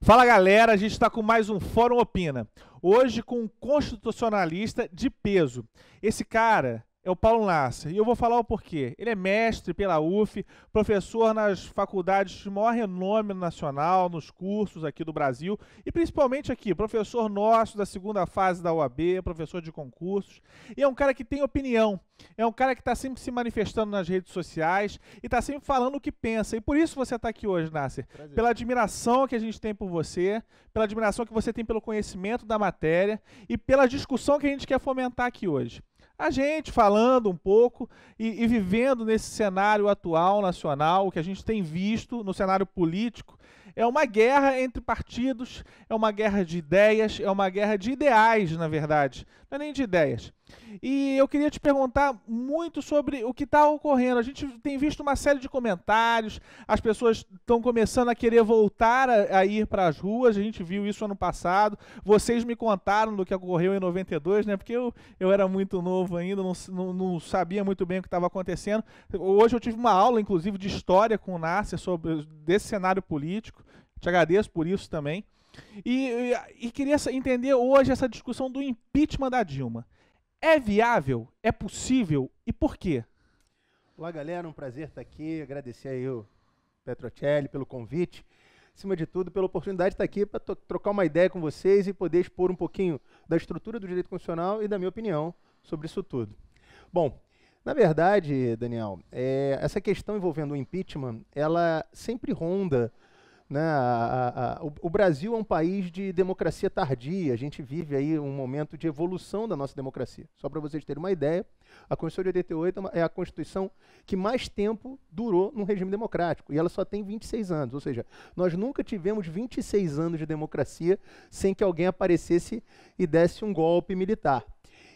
Fala galera, a gente está com mais um Fórum Opina. Hoje com um constitucionalista de peso. Esse cara é o Paulo Nasser e eu vou falar o porquê. Ele é mestre pela UF, professor nas faculdades de maior renome nacional, nos cursos aqui do Brasil e principalmente aqui, professor nosso da segunda fase da UAB, professor de concursos. E é um cara que tem opinião, é um cara que está sempre se manifestando nas redes sociais e está sempre falando o que pensa. E por isso você está aqui hoje, Nasser. Prazer. Pela admiração que a gente tem por você, pela admiração que você tem pelo conhecimento da matéria e pela discussão que a gente quer fomentar aqui hoje. A gente falando um pouco e vivendo nesse cenário atual nacional, o que a gente tem visto no cenário político, é uma guerra entre partidos, é uma guerra de ideias, é uma guerra de ideais, na verdade, não é nem de ideias. E eu queria te perguntar muito sobre o que está ocorrendo. A gente tem visto uma série de comentários, as pessoas estão começando a querer voltar a ir para as ruas, a gente viu isso ano passado, vocês me contaram do que ocorreu em 92, né? Porque eu era muito novo ainda, não sabia muito bem o que estava acontecendo. Hoje eu tive uma aula, inclusive, de história com o Nasser sobre desse cenário político, te agradeço por isso também. E queria entender hoje essa discussão do impeachment da Dilma. É viável? É possível? E por quê? Olá, galera, um prazer estar aqui. Agradecer aí o Petrocelli pelo convite. Acima de tudo, pela oportunidade de estar aqui para trocar uma ideia com vocês e poder expor um pouquinho da estrutura do direito constitucional e da minha opinião sobre isso tudo. Bom, na verdade, Daniel, essa questão envolvendo o impeachment, ela sempre ronda, né? O Brasil é um país de democracia tardia, a gente vive aí um momento de evolução da nossa democracia. Só para vocês terem uma ideia, a Constituição de 88 é a Constituição que mais tempo durou num regime democrático, e ela só tem 26 anos, ou seja, nós nunca tivemos 26 anos de democracia sem que alguém aparecesse e desse um golpe militar.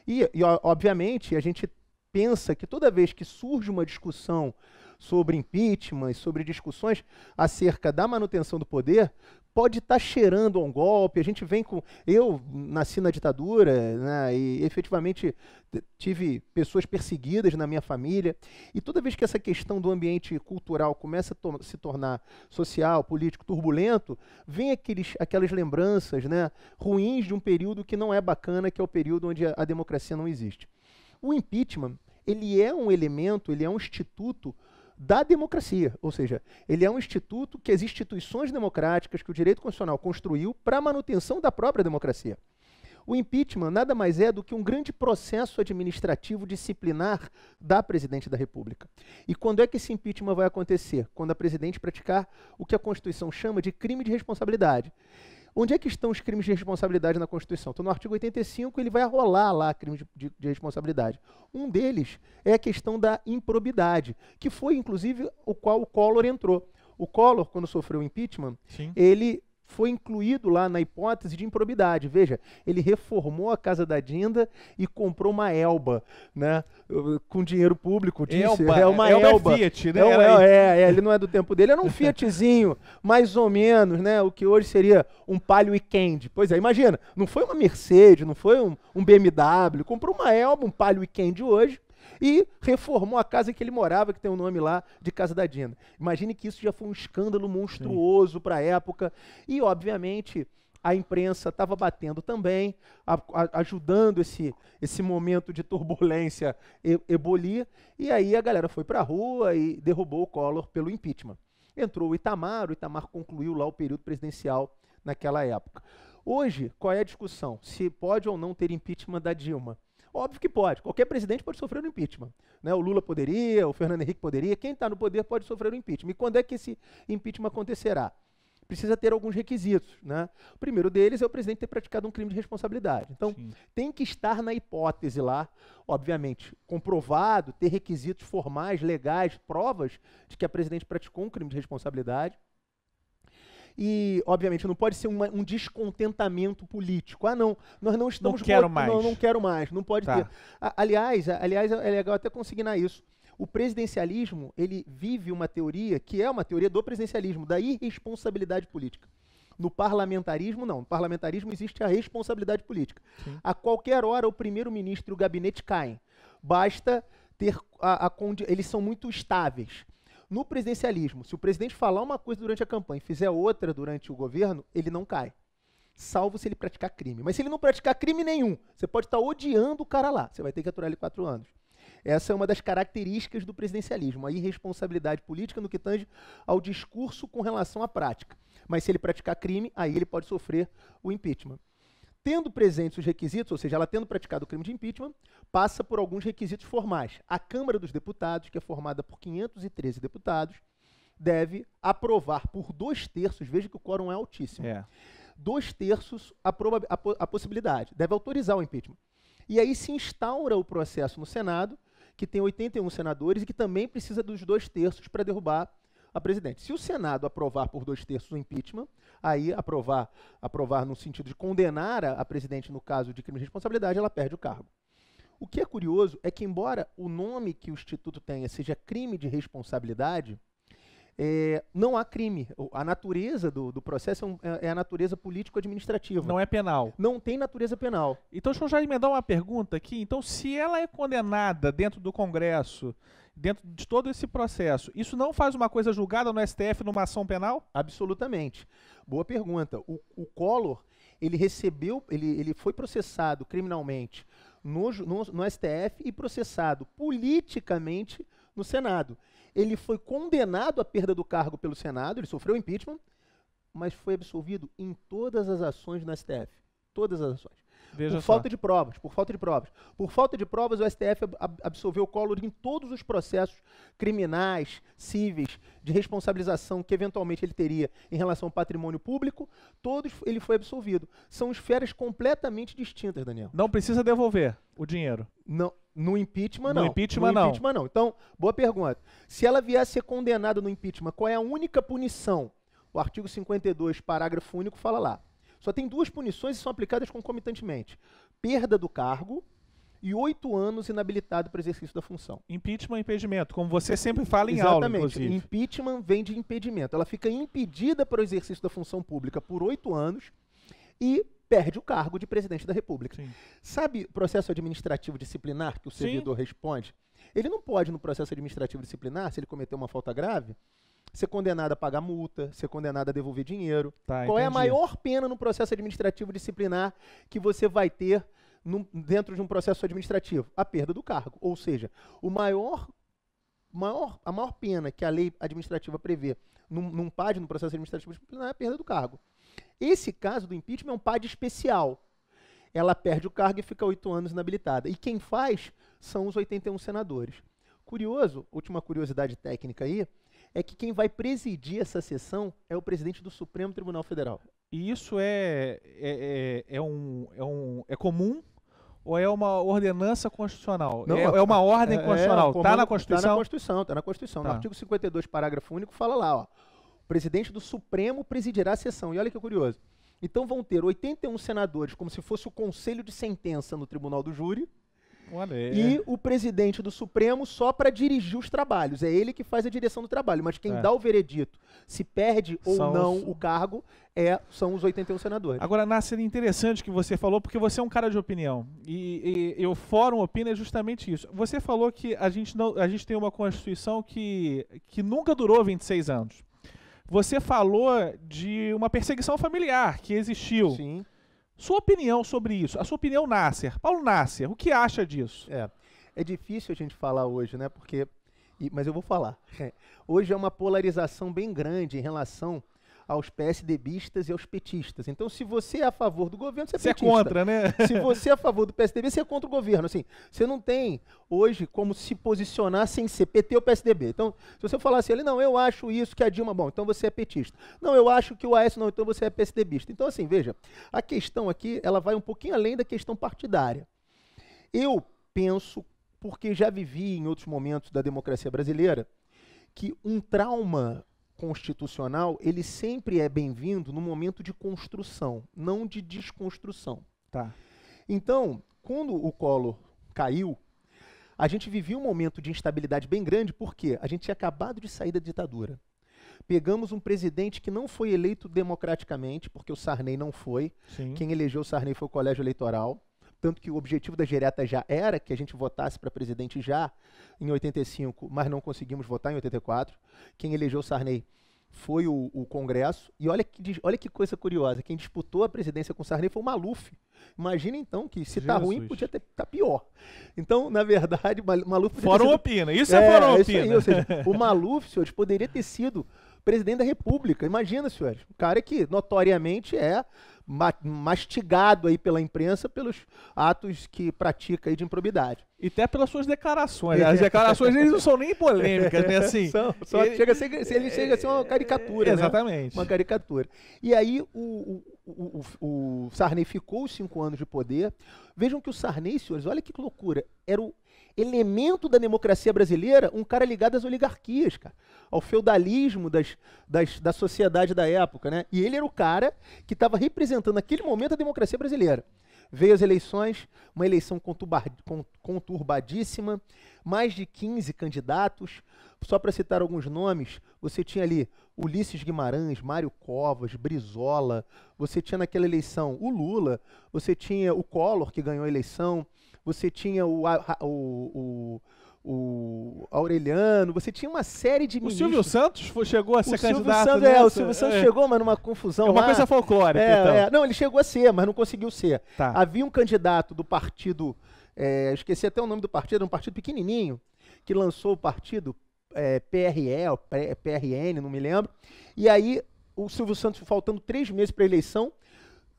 E obviamente, a gente pensa que toda vez que surge uma discussão sobre impeachment, sobre discussões acerca da manutenção do poder, pode estar cheirando a um golpe. A gente vem com... Eu nasci na ditadura, né, e efetivamente tive pessoas perseguidas na minha família, e toda vez que essa questão do ambiente cultural começa a se tornar social, político, turbulento, vem aquelas lembranças, né, ruins de um período que não é bacana, que é o período onde a democracia não existe. O impeachment, ele é um elemento, ele é um instituto da democracia, ou seja, ele é um instituto que as instituições democráticas, que o direito constitucional construiu para a manutenção da própria democracia. O impeachment nada mais é do que um grande processo administrativo disciplinar da Presidente da República. E quando é que esse impeachment vai acontecer? Quando a Presidente praticar o que a Constituição chama de crime de responsabilidade. Onde é que estão os crimes de responsabilidade na Constituição? Então, no artigo 85, ele vai arrolar lá crimes de responsabilidade. Um deles é a questão da improbidade, que foi, inclusive, o qual o Collor entrou. O Collor, quando sofreu o impeachment, Sim. ele foi incluído lá na hipótese de improbidade. Veja, ele reformou a casa da Dinda e comprou uma Elba, né, com dinheiro público. É uma Elba. É Fiat, né? Ele não é do tempo dele, era um Fiatzinho, mais ou menos, né, o que hoje seria um Palio Weekend. Pois é, imagina, não foi uma Mercedes, não foi um BMW, comprou uma Elba, um Palio Weekend hoje, e reformou a casa que ele morava, que tem o nome lá de Casa da Dinda. Imagine que isso já foi um escândalo monstruoso para a época. E, obviamente, a imprensa estava batendo também, ajudando esse momento de turbulência ebolir. E aí a galera foi para a rua e derrubou o Collor pelo impeachment. Entrou o Itamar concluiu lá o período presidencial naquela época. Hoje, qual é a discussão? Se pode ou não ter impeachment da Dilma? Óbvio que pode. Qualquer presidente pode sofrer um impeachment, né? O Lula poderia, o Fernando Henrique poderia. Quem está no poder pode sofrer um impeachment. E quando é que esse impeachment acontecerá? Precisa ter alguns requisitos, né? O primeiro deles é o presidente ter praticado um crime de responsabilidade. Então, Sim. Tem que estar na hipótese lá, obviamente, comprovado, ter requisitos formais, legais, provas de que a presidente praticou um crime de responsabilidade. E, obviamente, não pode ser um descontentamento político. Ah, não, nós não estamos... Não quero mais. Não quero mais, não pode ter. Aliás, é legal até consignar isso. O presidencialismo, ele vive uma teoria que é uma teoria do presidencialismo, da irresponsabilidade política. No parlamentarismo, não. No parlamentarismo existe a responsabilidade política. Sim. A qualquer hora, o primeiro-ministro e o gabinete caem. Basta ter... eles são muito estáveis. No presidencialismo, se o presidente falar uma coisa durante a campanha e fizer outra durante o governo, ele não cai. Salvo se ele praticar crime. Mas se ele não praticar crime nenhum, você pode estar odiando o cara lá. Você vai ter que aturar ele 4 anos. Essa é uma das características do presidencialismo, a irresponsabilidade política no que tange ao discurso com relação à prática. Mas se ele praticar crime, aí ele pode sofrer o impeachment. Tendo presentes os requisitos, ou seja, ela tendo praticado o crime de impeachment, passa por alguns requisitos formais. A Câmara dos Deputados, que é formada por 513 deputados, deve aprovar por 2/3, veja que o quórum é altíssimo, 2/3 aprova a possibilidade, deve autorizar o impeachment. E aí se instaura o processo no Senado, que tem 81 senadores e que também precisa dos 2/3 para derrubar a presidente. Se o Senado aprovar por 2/3 o impeachment, aí aprovar no sentido de condenar a presidente no caso de crime de responsabilidade, ela perde o cargo. O que é curioso é que, embora o nome que o Instituto tenha seja crime de responsabilidade, não há crime. A natureza do processo é a natureza político-administrativa. Não é penal. Não tem natureza penal. Então, deixa eu já emendar uma pergunta aqui. Então, se ela é condenada dentro do Congresso, dentro de todo esse processo, isso não faz uma coisa julgada no STF numa ação penal? Absolutamente. Boa pergunta. O Collor, ele foi processado criminalmente no STF e processado politicamente no Senado. Ele foi condenado à perda do cargo pelo Senado, ele sofreu impeachment, mas foi absolvido em todas as ações no STF. Todas as ações. Por falta de provas. Por falta de provas, o STF absolveu o Collor em todos os processos criminais, cíveis, de responsabilização que eventualmente ele teria em relação ao patrimônio público, todos ele foi absolvido. São esferas completamente distintas, Daniel. Não precisa devolver o dinheiro? Não. No impeachment, não. No impeachment, não. Então, boa pergunta. Se ela vier a ser condenada no impeachment, qual é a única punição? O artigo 52, parágrafo único, fala lá. Só tem 2 punições e são aplicadas concomitantemente. Perda do cargo e 8 anos inabilitado para o exercício da função. Impeachment e impedimento, como você sempre fala em aula, inclusive. Exatamente. Impeachment vem de impedimento. Ela fica impedida para o exercício da função pública por 8 anos e perde o cargo de presidente da República. Sim. Sabe o processo administrativo disciplinar que o servidor responde? Ele não pode, no processo administrativo disciplinar, se ele cometer uma falta grave, ser condenado a pagar multa, ser condenado a devolver dinheiro. Qual é a maior pena no processo administrativo disciplinar que você vai ter dentro de um processo administrativo? A perda do cargo. Ou seja, a maior pena que a lei administrativa prevê num PAD, no processo administrativo disciplinar, é a perda do cargo. Esse caso do impeachment é um PAD especial. Ela perde o cargo e fica 8 anos inabilitada. E quem faz são os 81 senadores. Curioso, última curiosidade técnica aí, é que quem vai presidir essa sessão é o presidente do Supremo Tribunal Federal. E isso é comum ou é uma ordenança constitucional? Não, é uma ordem constitucional? Está na Constituição? Está na Constituição. No artigo 52, parágrafo único, fala lá, ó. O presidente do Supremo presidirá a sessão. E olha que curioso. Então vão ter 81 senadores, como se fosse o conselho de sentença no Tribunal do Júri, e o presidente do Supremo só para dirigir os trabalhos. É ele que faz a direção do trabalho. Mas quem dá o veredito, se perde ou não o cargo, são os 81 senadores. Agora, Nasser, interessante que você falou, porque você é um cara de opinião. E o Fórum Opina é justamente isso. Você falou que a gente tem uma Constituição que nunca durou 26 anos. Você falou de uma perseguição familiar que existiu. Sim. Sua opinião sobre isso, a sua opinião, Nasser. Paulo Nasser, o que acha disso? É difícil a gente falar hoje, né? Mas eu vou falar. Hoje é uma polarização bem grande em relação aos PSDBistas e aos petistas. Então, se você é a favor do governo, você é petista. Você é contra, né? Se você é a favor do PSDB, você é contra o governo. Assim, você não tem hoje como se posicionar sem ser PT ou PSDB. Então, se você falar assim, não, eu acho isso que a Dilma, bom, então você é petista. Não, eu acho que o Aécio, não, então você é PSDBista. Então, assim, veja, a questão aqui, ela vai um pouquinho além da questão partidária. Eu penso, porque já vivi em outros momentos da democracia brasileira, que um trauma constitucional, ele sempre é bem-vindo no momento de construção, não de desconstrução. Tá. Então, quando o Collor caiu, a gente vivia um momento de instabilidade bem grande, porque a gente tinha acabado de sair da ditadura. Pegamos um presidente que não foi eleito democraticamente, porque o Sarney não foi. Sim. Quem elegeu o Sarney foi o colégio eleitoral. tanto que o objetivo das diretas já era que a gente votasse para presidente já em 85, mas não conseguimos votar em 84. Quem elegeu Sarney foi o Congresso, e olha que coisa curiosa, quem disputou a presidência com Sarney foi o Maluf. Imagina então que se tá ruim, podia tá pior. Então, na verdade, Maluf... Fórum opina, isso é Fórum opina. Isso aí, ou seja, o Maluf, senhores, poderia ter sido presidente da República. Imagina, senhores, um cara que notoriamente é mastigado aí pela imprensa pelos atos que pratica aí de improbidade. E até pelas suas declarações. As declarações deles não são nem polêmicas, né? Assim, ele chega a ser uma caricatura, exatamente. Né? Uma caricatura. E aí o Sarney ficou os 5 anos de poder. Vejam que o Sarney, senhores, olha que loucura, era o elemento da democracia brasileira, um cara ligado às oligarquias, cara, ao feudalismo da sociedade da época, né? E ele era o cara que estava representando naquele momento a democracia brasileira. Veio as eleições, uma eleição conturbadíssima, mais de 15 candidatos. Só para citar alguns nomes, você tinha ali Ulisses Guimarães, Mário Covas, Brizola, você tinha naquela eleição o Lula, você tinha o Collor, que ganhou a eleição, você tinha o Aureliano, você tinha uma série de ministros. O Silvio Santos chegou a ser candidato. O Silvio Santos chegou, mas numa confusão lá. É uma coisa folclórica, então. Não, ele chegou a ser, mas não conseguiu ser. Tá. Havia um candidato do partido, esqueci até o nome do partido, era um partido pequenininho, que lançou o partido PRE, ou PRN, não me lembro. E aí o Silvio Santos, faltando 3 meses para a eleição,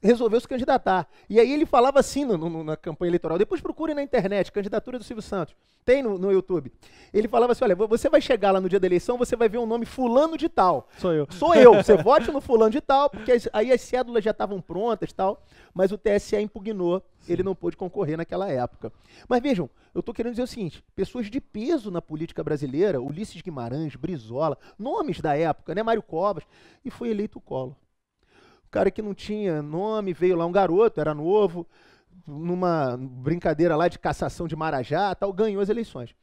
resolveu se candidatar. E aí ele falava assim na campanha eleitoral. Depois procure na internet, candidatura do Silvio Santos. Tem no YouTube. Ele falava assim, olha, você vai chegar lá no dia da eleição, você vai ver o nome fulano de tal. Sou eu. Sou eu. Você vote no fulano de tal, porque aí as cédulas já estavam prontas e tal, mas o TSE impugnou. Sim. Ele não pôde concorrer naquela época. Mas vejam, eu estou querendo dizer o seguinte, pessoas de peso na política brasileira, Ulisses Guimarães, Brizola, nomes da época, né, Mário Covas, e foi eleito o Collor. Cara que não tinha nome, veio lá um garoto, era novo, numa brincadeira lá de cassação de Marajá, tal, ganhou as eleições.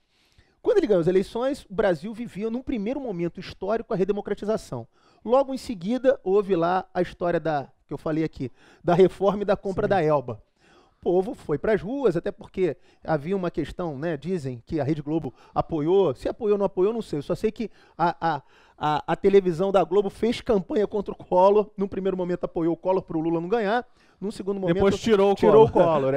Quando ele ganhou as eleições, o Brasil vivia num primeiro momento histórico a redemocratização. Logo em seguida, houve lá a história que eu falei aqui, da reforma e da compra da Elba. O povo foi para as ruas, até porque havia uma questão, né? Dizem que a Rede Globo apoiou. Se apoiou ou não apoiou, não sei. Eu só sei que a televisão da Globo fez campanha contra o Collor. Num primeiro momento apoiou o Collor para o Lula não ganhar. Num segundo momento depois tirou o Collor.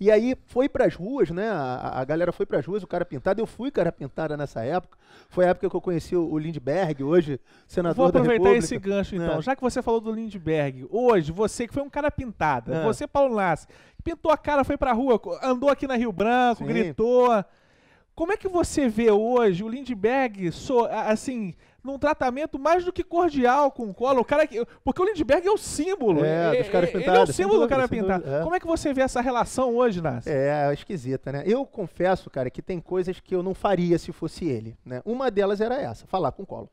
E aí foi para as ruas, né? A galera foi para as ruas, o cara pintado. Eu fui cara pintada nessa época. Foi a época que eu conheci o Lindbergh, hoje senador da República. Vou aproveitar esse gancho então. Já que você falou do Lindbergh, hoje você que foi um cara pintada, você, Paulo Nassi, pintou a cara, foi pra rua, andou aqui na Rio Branco, gritou. Como é que você vê hoje o Lindbergh, assim, num tratamento mais do que cordial com o Collor? Porque o Lindbergh é o símbolo. Dos caras pintados. Ele é o símbolo do cara pintado. Como é que você vê essa relação hoje, Nassi? É esquisita, né? Eu confesso, cara, que tem coisas que eu não faria se fosse ele, né? Uma delas era essa, falar com o Collor.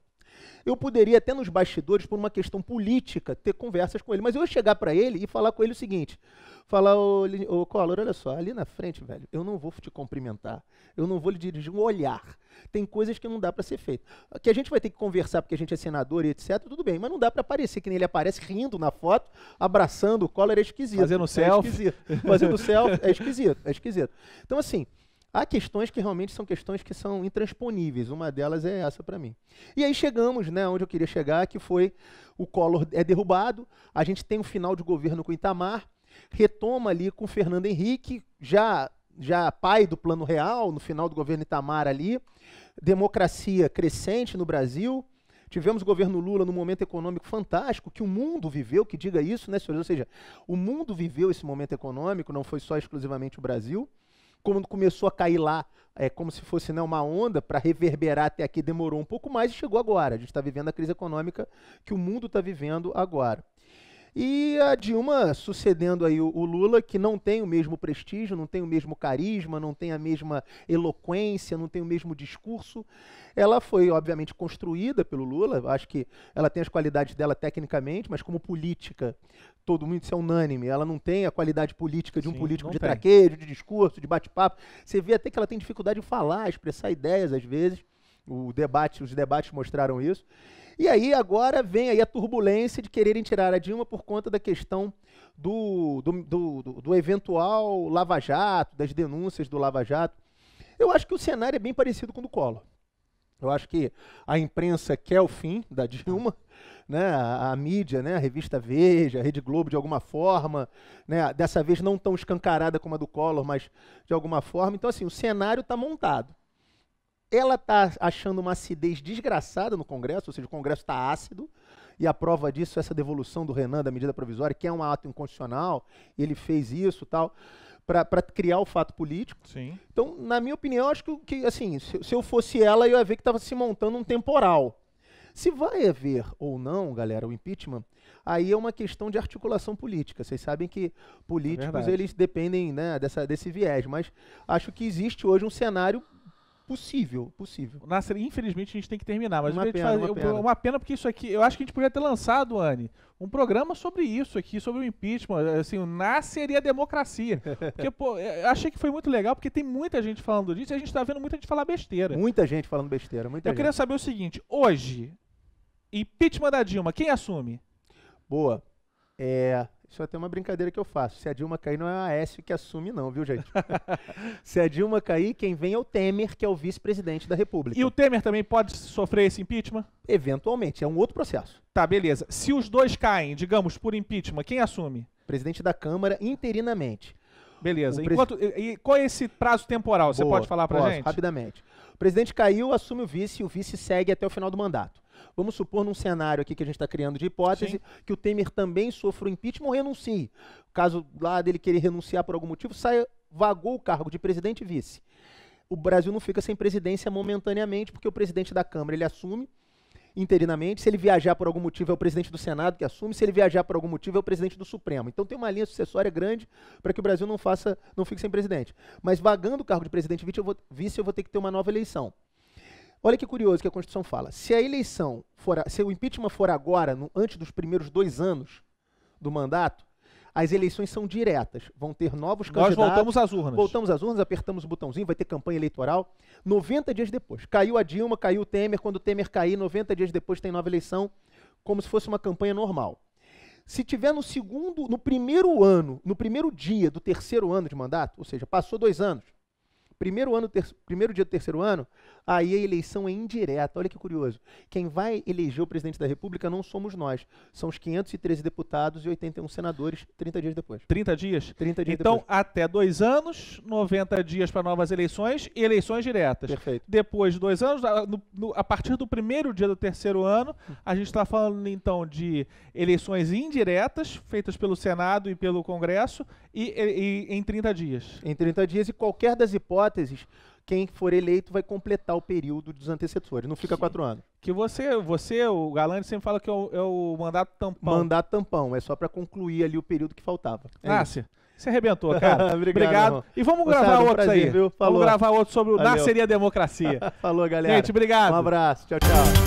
Eu poderia até nos bastidores, por uma questão política, ter conversas com ele, mas eu ia chegar para ele e falar com ele o seguinte, falar, ô Collor, olha só, ali na frente, velho, eu não vou te cumprimentar, eu não vou lhe dirigir um olhar, tem coisas que não dá para ser feito. Que a gente vai ter que conversar porque a gente é senador e etc, tudo bem, mas não dá para aparecer que nem ele aparece rindo na foto, abraçando o Collor, é esquisito. Fazendo selfie. Fazendo selfie, é esquisito. Então, assim, há questões que realmente são questões que são intransponíveis. Uma delas é essa para mim. E aí chegamos, né, onde eu queria chegar, que foi o Collor é derrubado, a gente tem um final de governo com Itamar, retoma ali com Fernando Henrique, já pai do Plano Real, no final do governo Itamar ali, democracia crescente no Brasil, tivemos o governo Lula num momento econômico fantástico, que o mundo viveu, que diga isso, né, senhores? Ou seja, o mundo viveu esse momento econômico, não foi só exclusivamente o Brasil. Quando começou a cair lá, como se fosse, né, uma onda, para reverberar até aqui, demorou um pouco mais e chegou agora. A gente está vivendo a crise econômica que o mundo está vivendo agora. E a Dilma sucedendo aí o Lula, que não tem o mesmo prestígio, não tem o mesmo carisma, não tem a mesma eloquência, não tem o mesmo discurso. Ela foi, obviamente, construída pelo Lula. Acho que ela tem as qualidades dela tecnicamente, mas como política, todo mundo, isso é unânime, ela não tem a qualidade política de um político de traquejo, de discurso, de bate-papo. Você vê até que ela tem dificuldade em falar, expressar ideias às vezes. Os debates mostraram isso. E aí agora vem aí a turbulência de quererem tirar a Dilma por conta da questão do eventual Lava Jato, das denúncias do Lava Jato. Eu acho que o cenário é bem parecido com o do Collor. Eu acho que a imprensa quer o fim da Dilma, né? A mídia, né? A revista Veja, a Rede Globo, de alguma forma, né? Dessa vez não tão escancarada como a do Collor, mas de alguma forma. Então, assim, o cenário está montado. Ela está achando uma acidez desgraçada no Congresso, ou seja, o Congresso está ácido, e a prova disso é essa devolução do Renan da medida provisória, que é um ato inconstitucional, ele fez isso e tal, para criar o fato político. Sim. Então, na minha opinião, acho que assim, se eu fosse ela, eu ia ver que estava se montando um temporal. Se vai haver ou não, galera, o impeachment, aí é uma questão de articulação política. Vocês sabem que políticos, eles dependem, né, desse viés, mas acho que existe hoje um cenário possível. Nasser, infelizmente a gente tem que terminar, mas uma pena porque isso aqui, eu acho que a gente podia ter lançado, Anny, um programa sobre isso aqui, sobre o impeachment, assim, o Nasser e a democracia. Porque, pô, eu achei que foi muito legal, porque tem muita gente falando disso e a gente tá vendo muita gente falar besteira. Muita gente falando besteira, Eu queria saber o seguinte, hoje, impeachment da Dilma, quem assume? Boa. Isso é até uma brincadeira que eu faço. Se a Dilma cair, não é a Aécio que assume, não, viu, gente? Se a Dilma cair, quem vem é o Temer, que é o vice-presidente da República. E o Temer também pode sofrer esse impeachment? Eventualmente, é um outro processo. Tá, beleza. Se os dois caem, digamos, por impeachment, quem assume? Presidente da Câmara, interinamente. Beleza. E qual é esse prazo temporal? Você pode falar pra gente? Rapidamente. O presidente caiu, assume o vice, e o vice segue até o final do mandato. Vamos supor, num cenário aqui que a gente está criando de hipótese, sim, que o Temer também sofra o impeachment ou renuncie. Caso lá dele querer renunciar por algum motivo, vagou o cargo de presidente e vice. O Brasil não fica sem presidência momentaneamente, porque o presidente da Câmara ele assume interinamente. Se ele viajar por algum motivo, é o presidente do Senado que assume. Se ele viajar por algum motivo, é o presidente do Supremo. Então tem uma linha sucessória grande para que o Brasil não fique sem presidente. Mas vagando o cargo de presidente e vice, eu vou ter que ter uma nova eleição. Olha que curioso que a Constituição fala. Se o impeachment for agora, antes dos primeiros 2 anos do mandato, as eleições são diretas. Vão ter novos candidatos. Nós voltamos às urnas. Voltamos às urnas, apertamos o botãozinho, vai ter campanha eleitoral. 90 dias depois. Caiu a Dilma, caiu o Temer. Quando o Temer cair, 90 dias depois tem nova eleição, como se fosse uma campanha normal. Se tiver no primeiro dia do terceiro ano de mandato, ou seja, passou 2 anos, primeiro dia do terceiro ano, aí a eleição é indireta. Olha que curioso. Quem vai eleger o presidente da República não somos nós. São os 513 deputados e 81 senadores 30 dias depois. 30 dias? 30 dias então, depois. Até 2 anos, 90 dias para novas eleições e eleições diretas. Perfeito. Depois de 2 anos, a partir do primeiro dia do terceiro ano, a gente está falando, então, de eleições indiretas, feitas pelo Senado e pelo Congresso, e em 30 dias. Em 30 dias, e qualquer das hipóteses, quem for eleito vai completar o período dos antecessores. Não fica 4 anos. Que você, o Galante, sempre fala que é o mandato tampão. Mandato tampão. É só para concluir ali o período que faltava. Você arrebentou, cara. Obrigado. E vamos gravar outros aí. Viu? Vamos gravar outros sobre o Nasser e a democracia. Falou, galera. Gente, obrigado. Um abraço. Tchau, tchau.